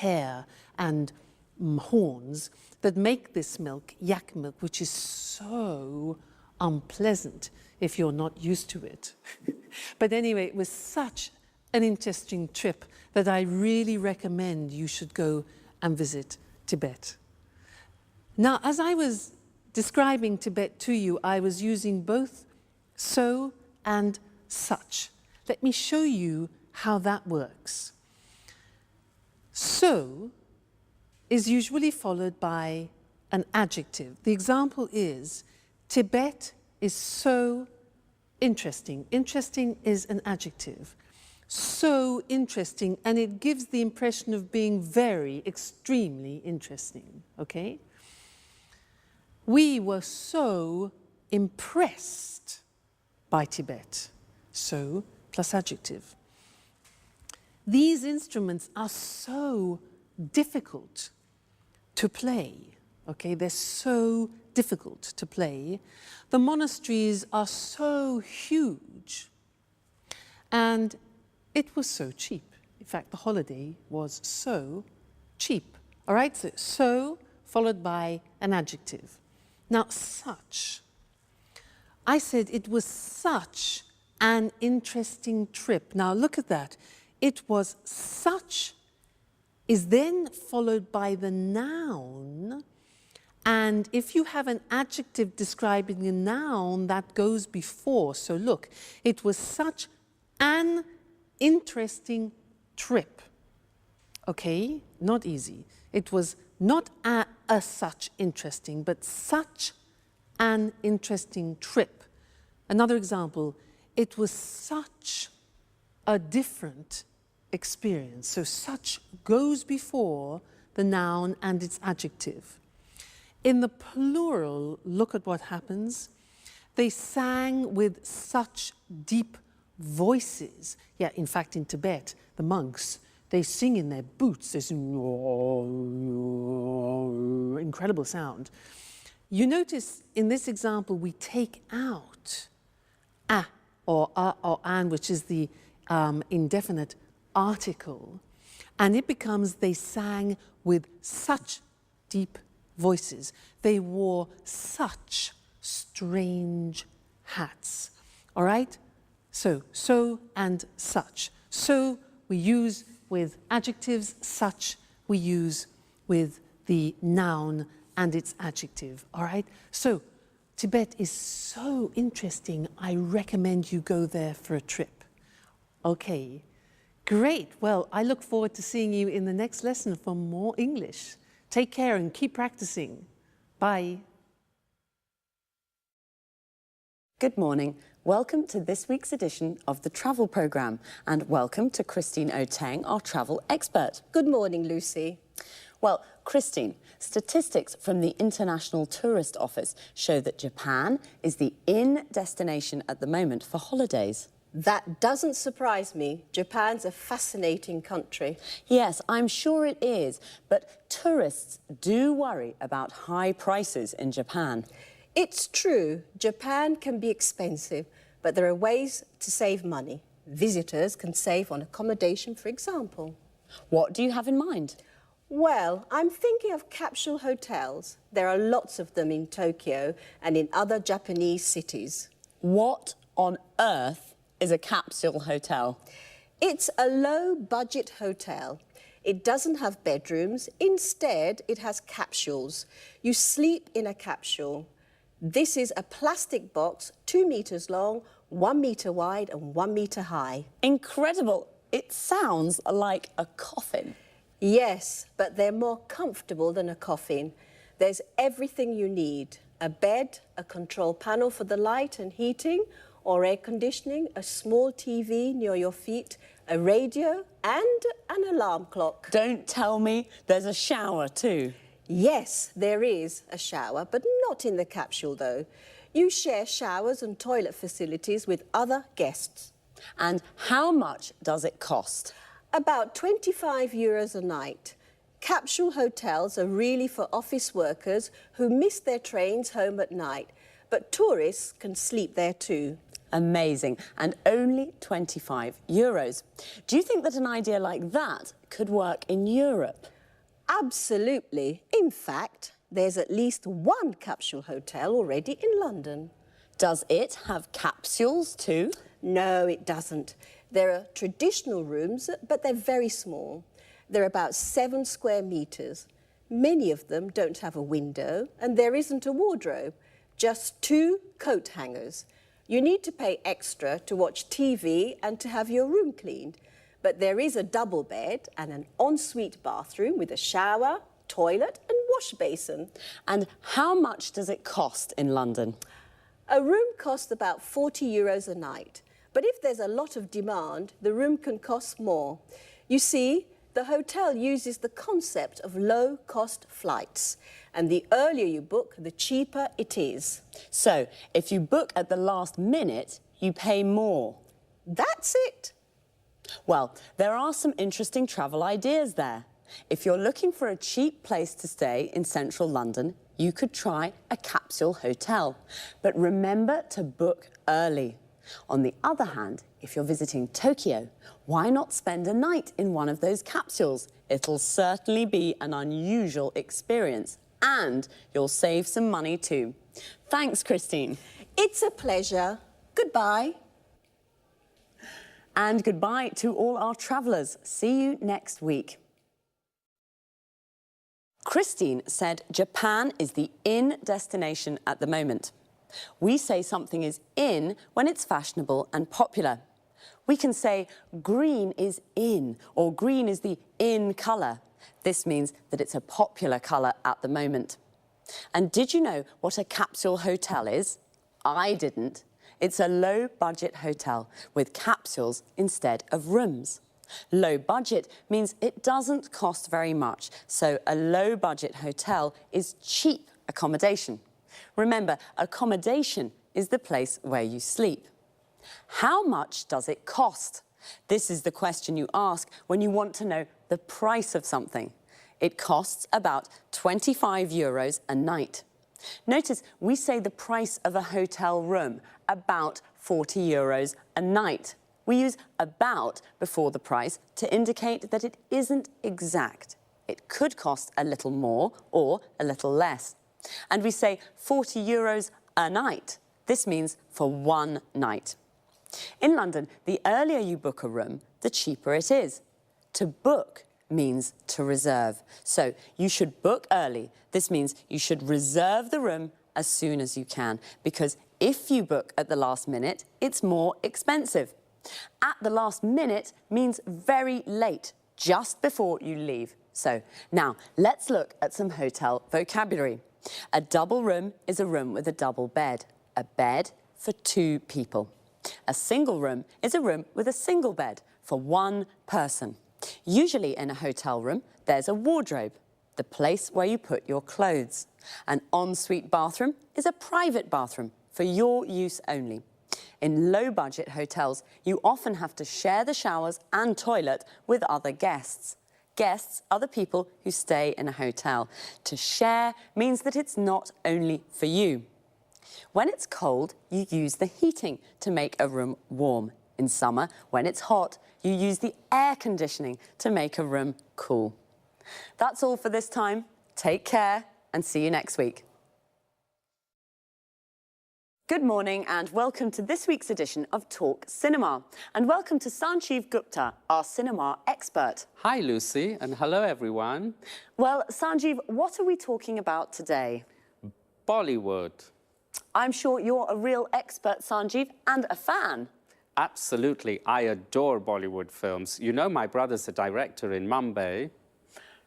hair and horns that make this milk, yak milk, which is so unpleasant if you're not used to it. But anyway, it was such an interesting trip that I really recommend you should go and visit Tibet. Now, as I was describing Tibet to you, I was using both so and such. Let me show you how that works. So is usually followed by an adjective. The example is, Tibet is so interesting. Interesting is an adjective. So interesting, and it gives the impression of being very, extremely interesting, okay? We were so impressed by Tibet. So plus adjective. These instruments are so difficult to play, okay? They're so difficult to play. The monasteries are so huge, and it was so cheap. In fact, the holiday was so cheap. All right, so followed by an adjective. Now, such. I said it was such an interesting trip. Now, look at that. It was such is then followed by the noun. And if you have an adjective describing a noun, that goes before. So look, it was such an interesting trip. Okay, not easy. It was not a such interesting, but such an interesting trip. Another example, it was such a different experience. So such goes before the noun and its adjective. In the plural, look at what happens. They sang with such deep voices. Yeah, in fact, in Tibet, the monks, they sing in their boots. They sing, incredible sound. You notice in this example, we take out a or an, which is the indefinite article, and it becomes they sang with such deep voices. They wore such strange hats. All right? So and such. So we use with adjectives, such we use with the noun and its adjective. All right? So Tibet is so interesting. I recommend you go there for a trip. Okay, great. Well, I look forward to seeing you in the next lesson for more English. Take care and keep practicing. Bye. Good morning. Welcome to this week's edition of the Travel Programme, and welcome to Christine Oteng, our travel expert. Good morning, Lucy. Well, Christine, statistics from the International Tourist Office show that Japan is the in destination at the moment for holidays. That doesn't surprise me. Japan's a fascinating country. Yes, I'm sure it is, but tourists do worry about high prices in Japan. It's true, Japan can be expensive, but there are ways to save money. Visitors can save on accommodation, for example. What do you have in mind? Well, I'm thinking of capsule hotels. There are lots of them in Tokyo and in other Japanese cities. What on earth is a capsule hotel? It's a low-budget hotel. It doesn't have bedrooms. Instead, it has capsules. You sleep in a capsule. This is a plastic box, 2 meters long, 1 meter wide and 1 meter high. Incredible. It sounds like a coffin. Yes, but they're more comfortable than a coffin. There's everything you need. A bed, a control panel for the light and heating, or air conditioning, a small TV near your feet, a radio, and an alarm clock. Don't tell me there's a shower too. Yes, there is a shower, but not in the capsule though. You share showers and toilet facilities with other guests. And how much does it cost? About €25 a night. Capsule hotels are really for office workers who miss their trains home at night, but tourists can sleep there too. Amazing. And only €25. Do you think that an idea like that could work in Europe? Absolutely. In fact, there's at least one capsule hotel already in London. Does it have capsules too? No, it doesn't. There are traditional rooms, but they're very small. They're about 7 square metres. Many of them don't have a window, and there isn't a wardrobe, just 2 coat hangers. You need to pay extra to watch TV and to have your room cleaned. But there is a double bed and an ensuite bathroom with a shower, toilet and wash basin. And how much does it cost in London? A room costs about €40 a night. But if there's a lot of demand, the room can cost more. You see, the hotel uses the concept of low-cost flights. And the earlier you book, the cheaper it is. So, if you book at the last minute, you pay more. That's it. Well, there are some interesting travel ideas there. If you're looking for a cheap place to stay in central London, you could try a capsule hotel. But remember to book early. On the other hand, if you're visiting Tokyo, why not spend a night in one of those capsules? It'll certainly be an unusual experience, and you'll save some money too. Thanks, Christine. It's a pleasure. Goodbye. And goodbye to all our travellers. See you next week. Christine said Japan is the in destination at the moment. We say something is in when it's fashionable and popular. We can say green is in, or green is the in colour. This means that it's a popular colour at the moment. And did you know what a capsule hotel is? I didn't. It's a low-budget hotel with capsules instead of rooms. Low budget means it doesn't cost very much, so a low-budget hotel is cheap accommodation. Remember, accommodation is the place where you sleep. How much does it cost? This is the question you ask when you want to know the price of something. It costs about €25 a night. Notice we say the price of a hotel room, about €40 a night. We use about before the price to indicate that it isn't exact. It could cost a little more or a little less. And we say €40 a night. This means for one night. In London, the earlier you book a room, the cheaper it is. To book means to reserve. So you should book early. This means you should reserve the room as soon as you can, because if you book at the last minute, it's more expensive. At the last minute means very late, just before you leave. So now let's look at some hotel vocabulary. A double room is a room with a double bed, a bed for 2 people. A single room is a room with a single bed for 1 person. Usually in a hotel room, there's a wardrobe, the place where you put your clothes. An ensuite bathroom is a private bathroom for your use only. In low-budget hotels, you often have to share the showers and toilet with other guests. Guests are the people who stay in a hotel. To share means that it's not only for you. When it's cold, you use the heating to make a room warm. In summer, when it's hot, you use the air conditioning to make a room cool. That's all for this time. Take care and see you next week. Good morning and welcome to this week's edition of Talk Cinema. And welcome to Sanjeev Gupta, our cinema expert. Hi, Lucy, and hello, everyone. Well, Sanjeev, what are we talking about today? Bollywood. I'm sure you're a real expert, Sanjeev, and a fan. Absolutely. I adore Bollywood films. You know, my brother's a director in Mumbai.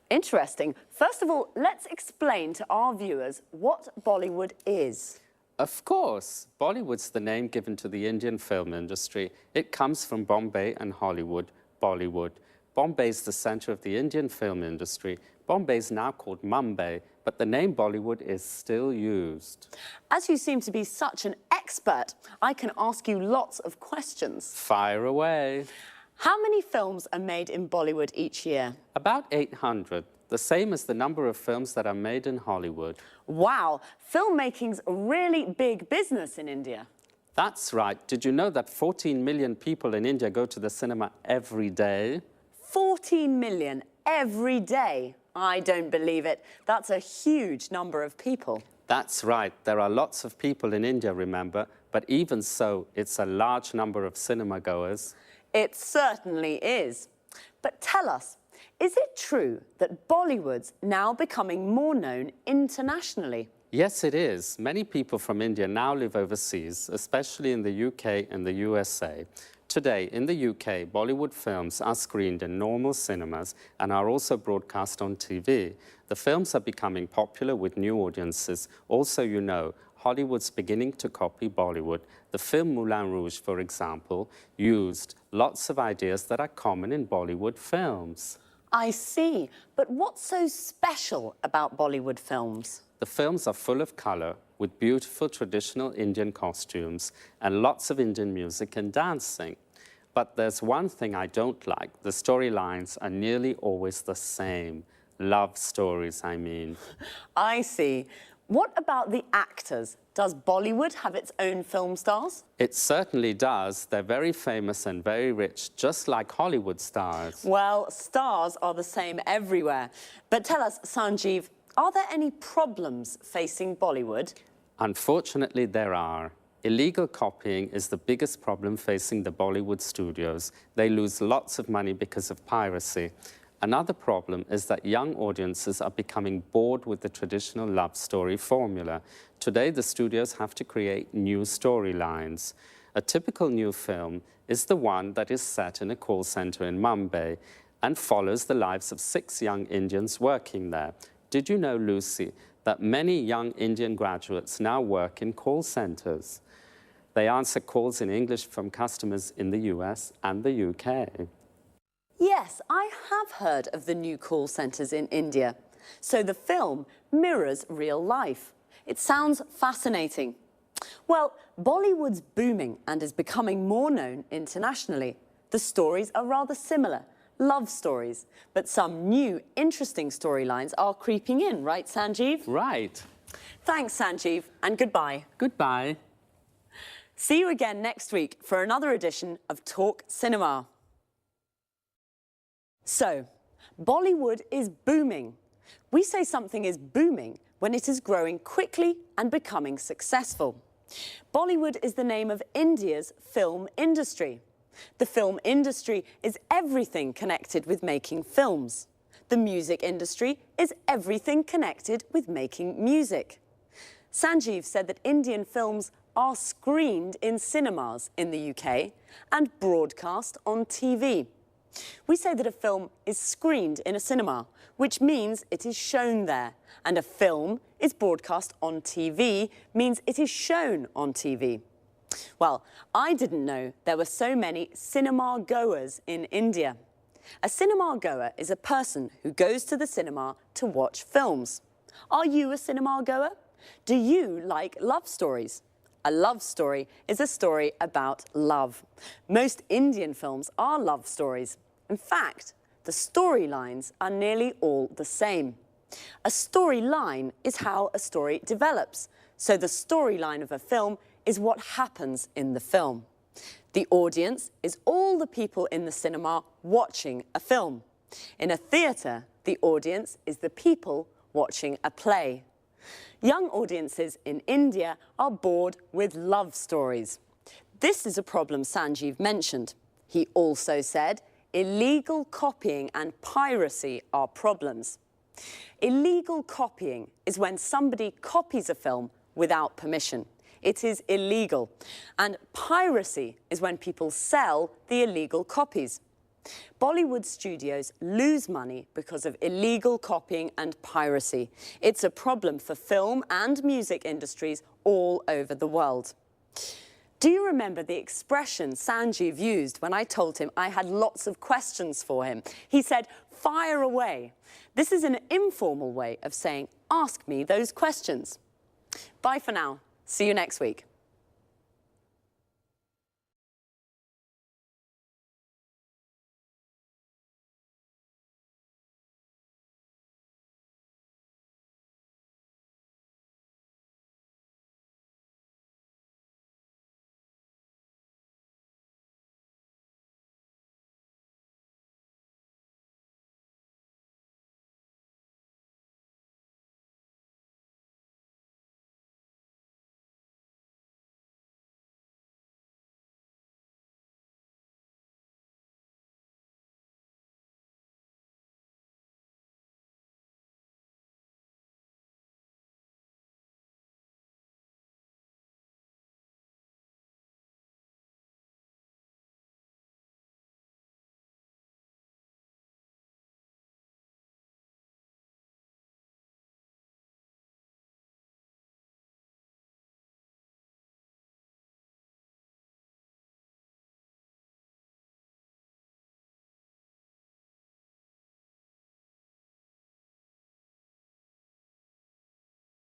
Interesting. First of all, let's explain to our viewers what Bollywood is. Of course, Bollywood's the name given to the Indian film industry. It comes from Bombay and Hollywood, Bollywood. Bombay's the center of the Indian film industry. Bombay's now called Mumbai, but the name Bollywood is still used. As you seem to be such an expert, I can ask you lots of questions. Fire away. How many films are made in Bollywood each year? About 800, the same as the number of films that are made in Hollywood. Wow, filmmaking's a really big business in India. That's right. Did you know that 14 million people in India go to the cinema every day? 14 million every day. I don't believe it. That's a huge number of people. That's right. There are lots of people in India, remember, but even so, it's a large number of cinema goers. It certainly is. But tell us, is it true that Bollywood's now becoming more known internationally? Yes, it is. Many people from India now live overseas, especially in the UK and the USA. Today, in the UK, Bollywood films are screened in normal cinemas and are also broadcast on TV. The films are becoming popular with new audiences. Also, you know, Hollywood's beginning to copy Bollywood. The film Moulin Rouge, for example, used lots of ideas that are common in Bollywood films. I see. But what's so special about Bollywood films? The films are full of colour, with beautiful traditional Indian costumes and lots of Indian music and dancing. But there's one thing I don't like. The storylines are nearly always the same. Love stories, I mean. I see. What about the actors? Does Bollywood have its own film stars? It certainly does. They're very famous and very rich, just like Hollywood stars. Well, stars are the same everywhere. But tell us, Sanjeev, are there any problems facing Bollywood? Unfortunately, there are. Illegal copying is the biggest problem facing the Bollywood studios. They lose lots of money because of piracy. Another problem is that young audiences are becoming bored with the traditional love story formula. Today, the studios have to create new storylines. A typical new film is the one that is set in a call center in Mumbai and follows the lives of 6 young Indians working there. Did you know, Lucy, that many young Indian graduates now work in call centers? They answer calls in English from customers in the US and the UK. Yes, I have heard of the new call centres in India. So the film mirrors real life. It sounds fascinating. Well, Bollywood's booming and is becoming more known internationally. The stories are rather similar, love stories. But some new, interesting storylines are creeping in, right, Sanjeev? Right. Thanks, Sanjeev, and goodbye. Goodbye. See you again next week for another edition of Talk Cinema. So, Bollywood is booming. We say something is booming when it is growing quickly and becoming successful. Bollywood is the name of India's film industry. The film industry is everything connected with making films. The music industry is everything connected with making music. Sanjeev said that Indian films are screened in cinemas in the UK and broadcast on TV. We say that a film is screened in a cinema, which means it is shown there, and a film is broadcast on TV, means it is shown on TV. Well, I didn't know there were so many cinema goers in India. A cinema goer is a person who goes to the cinema to watch films. Are you a cinema goer? Do you like love stories? A love story is a story about love. Most Indian films are love stories. In fact, the storylines are nearly all the same. A storyline is how a story develops. So the storyline of a film is what happens in the film. The audience is all the people in the cinema watching a film. In a theatre, the audience is the people watching a play. Young audiences in India are bored with love stories. This is a problem Sanjeev mentioned. He also said illegal copying and piracy are problems. Illegal copying is when somebody copies a film without permission. It is illegal. And piracy is when people sell the illegal copies. Bollywood studios lose money because of illegal copying and piracy. It's a problem for film and music industries all over the world. Do you remember the expression Sanjeev used when I told him I had lots of questions for him? He said, "Fire away." This is an informal way of saying, ask me those questions. Bye for now. See you next week.